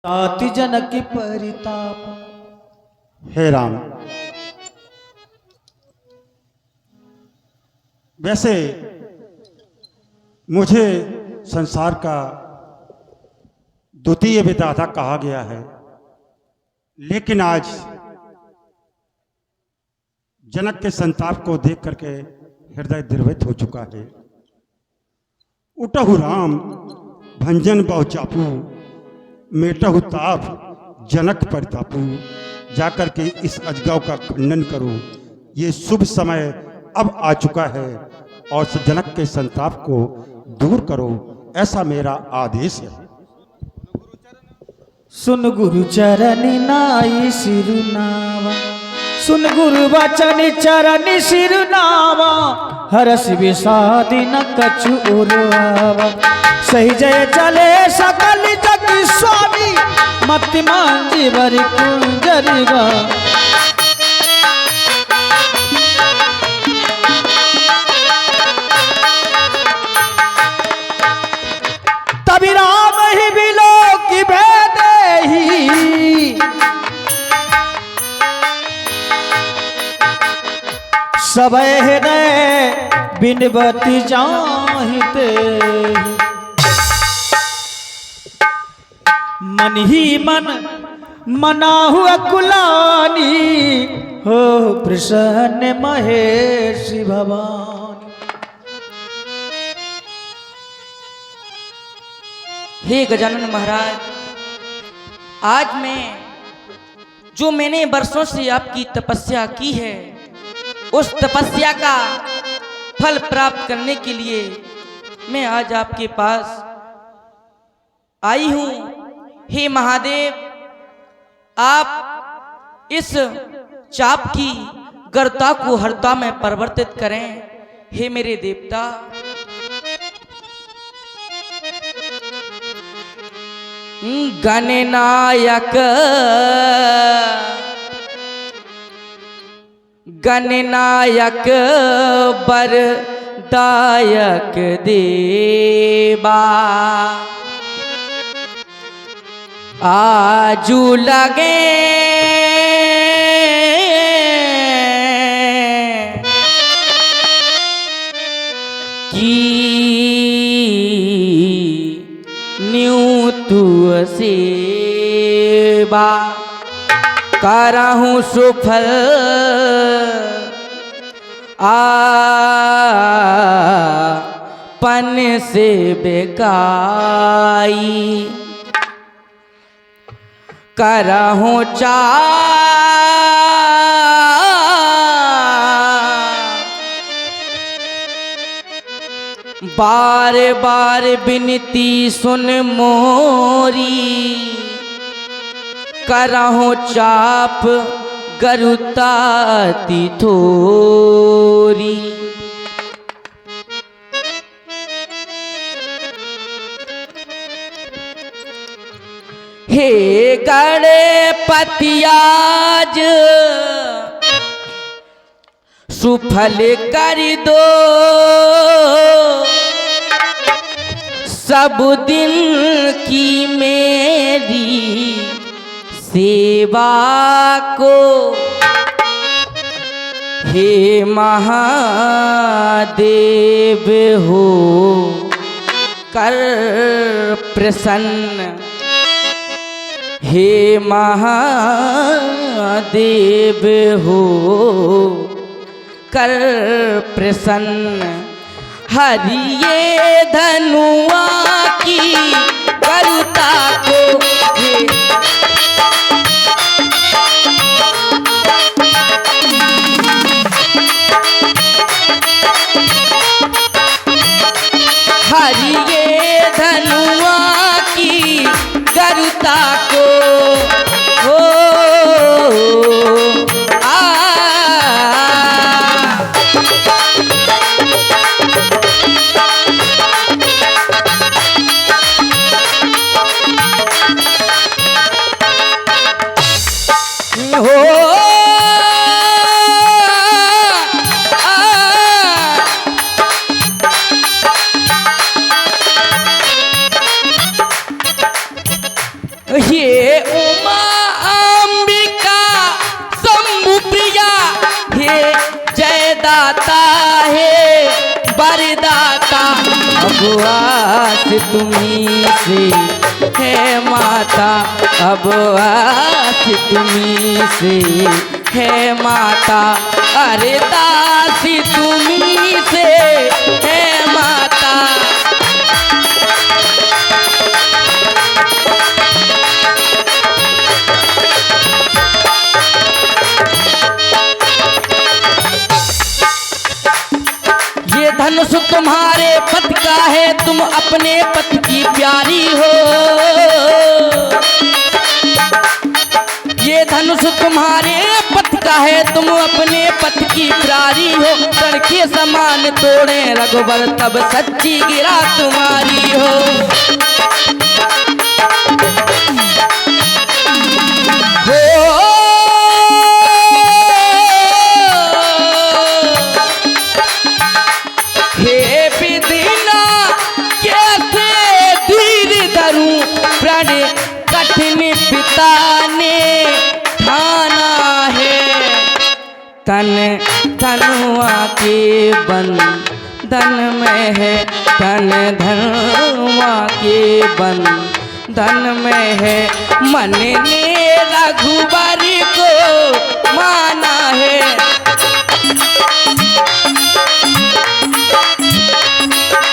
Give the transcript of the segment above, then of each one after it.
ताति जनक परिताप। हे राम, वैसे मुझे संसार का द्वितीय विधाता कहा गया है, लेकिन आज जनक के संताप को देख करके हृदय द्रवित हो चुका है। उठहु राम भंजन बहु चापू, मेटहु ताप जनक परितापू। जाकर के इस अजगव का खंडन करो, ये शुभ समय अब आ चुका है और जनक के संताप को दूर करो, ऐसा मेरा आदेश है। सुन गुरु चरण नाई सिरुनावा, सुन गुरु वचन चरण सिरुनावा। हरस विषादी न कछु उर्वावा, सही जय चले सकल जग स्वामी। मति मांझी वर कुंजरिगा, तभी राम ही बिलो की भेदे ही। सब हृदय बिनबती जाहिते, मन ही मन मनाहु अकुलानी। हो प्रसन्न महेश भवानी। हे गजानन महाराज, आज मैंने वर्षों से आपकी तपस्या की है, उस तपस्या का फल प्राप्त करने के लिए मैं आज आपके पास आई हूँ। हे महादेव, आप इस चाप की गर्ता को हर्ता में परिवर्तित करें। हे मेरे देवता, गणनायक गणनायक वरदायक देवा। आजू लगे कि न्यू तू सेवा करहूँ सुफल। पन से बेकाई करहूँ चा बार बार बिनती सुन मोरी। करहूँ चाप गरुताती थोरी। हे गणपति आज सुफल कर दो, सब दिन की मेरी सेवा को। हे महादेव हो कर प्रसन्न, हे महादेव हो कर प्रसन्न। हरिये धनुआ की करुता को, हरिये धनुआ की करुता को। हो ये उमा अंबिका शंभु प्रिया, हे जयदाता हे वरदाता, अब आस तुम्हीं से है माता, अब आस तुम्हीं से है माता, अरे दासी तुम्हीं से है माता। ये धनुष तुम्हारे पति का है, तुम अपने पति की प्यारी हो। ये धनुष तुम्हारे पति का है, तुम अपने पति की प्यारी हो। कण के समान तोड़े रघुबर तब सच्ची गिरा तुम्हारी हो। कठिन पिता ने ठाना है, तन धनुआ के बंधन में है, तन धनुआ के बंधन में है। मन ने रघुबर को माना है,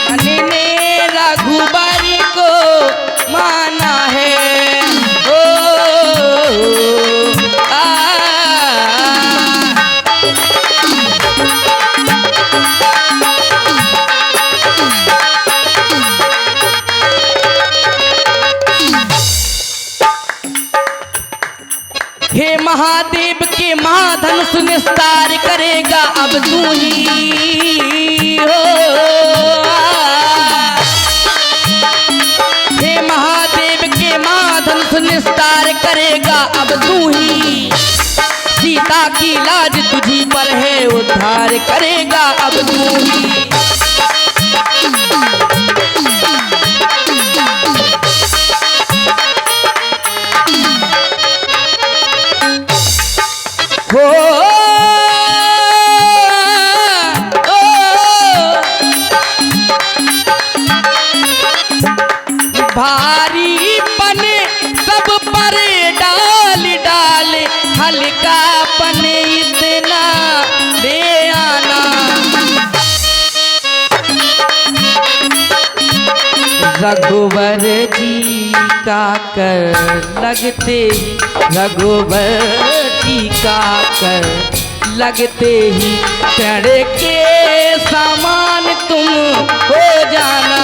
मन ने रघुबर को माना है। हे महादेव के महाधनुष निस्तार करेगा अब तू ही हो। हे महादेव के महाधनुष निस्तार करेगा अब तू ही, सीता की लाज तुझी पर है उद्धार करेगा अब तू ही। हो भारीपन सब पर डाल डाल, हल्कापन इतना दे आना। रघुवर जी का कर लगते ही, रघुवर जी का कर लगते ही, पेड़ के समान तुम हो जाना।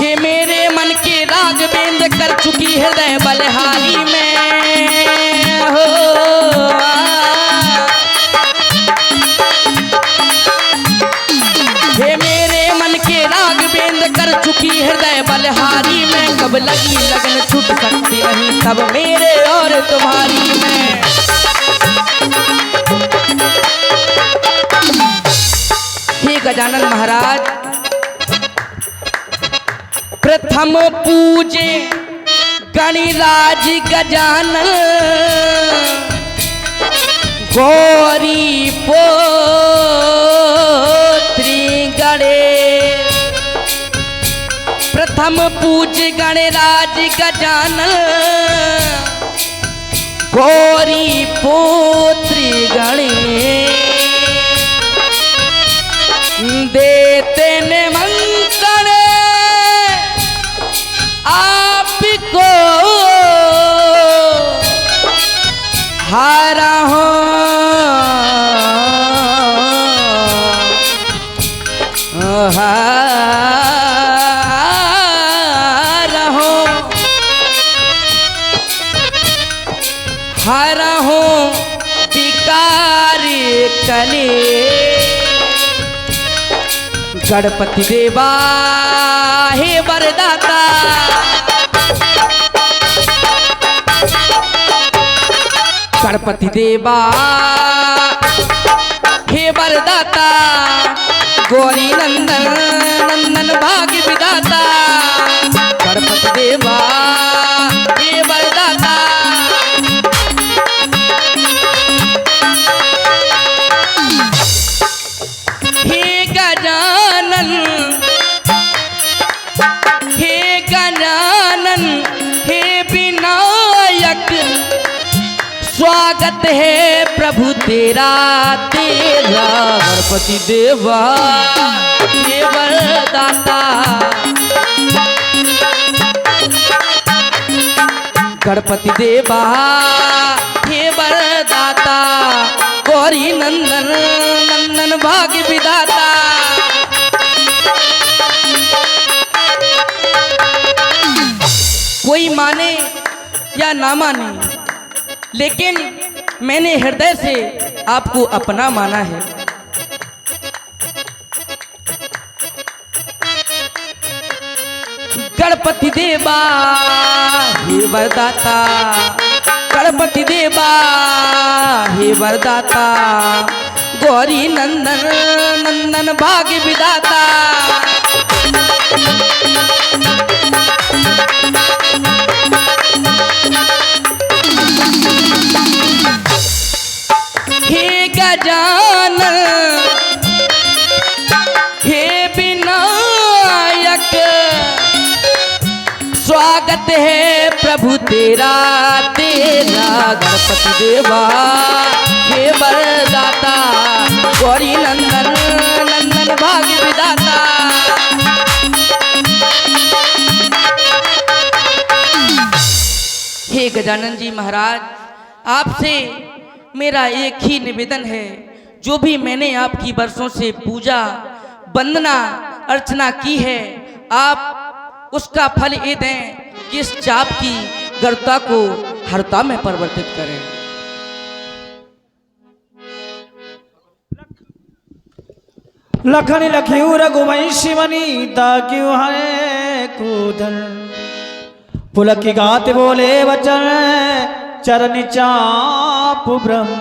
ये मेरे मन के राग बेंद कर चुकी हृदय बलिहारी में हो। ये मेरे मन के राग बेंद कर चुकी हृदय बलिहारी में, कब लगी लगन छूट सकती नहीं तब मेरे और तुम्हारी में। हे गजानन महाराज, प्रथम पूजे गणिराज गजानन, गौरी पोत्री गणेश। प्रथम पूज गणराज गजानन, गौरी पोत्री गणेश। देते निमंत्रण आपको, हारा हो हारा हो, हारा हो विकार कले। गणपति देवा हे वरदाता, गणपति देवा हे वरदाता गौरी नंदन नंदन भाग्य विदाता गणपति देवा हे वरदाता हे गजानन हे विनायक स्वागत है प्रभु तेरा तेरा गणपति देवा हे वरदाता गणपति देवा हे वरदाता गौरी नंदन नंदन भाग्य विदाता कोई माने या ना माने लेकिन मैंने हृदय से आपको अपना माना है। गणपति देवा हे वरदाता गणपति देवा हे वरदाता गौरी नंदन नंदन भाग्य विदाता हे गजानन हे विनायक स्वागत है प्रभु तेरा तेरा गणपति देवा हे वरदाता गौरी नंदन नंदन भाग्य विदाता हे गजानन जी महाराज आपसे मेरा एक ही निवेदन है, जो भी मैंने आपकी वर्षों से पूजा वंदना अर्चना की है आप उसका फल ये दें कि इस चाप की गर्ता को हरता में परिवर्तित करें। लखन लखियो रघुवंशी वनीता क्यों है कूदन पुलक गाते बोले वचन चरण चाप ब्रह्म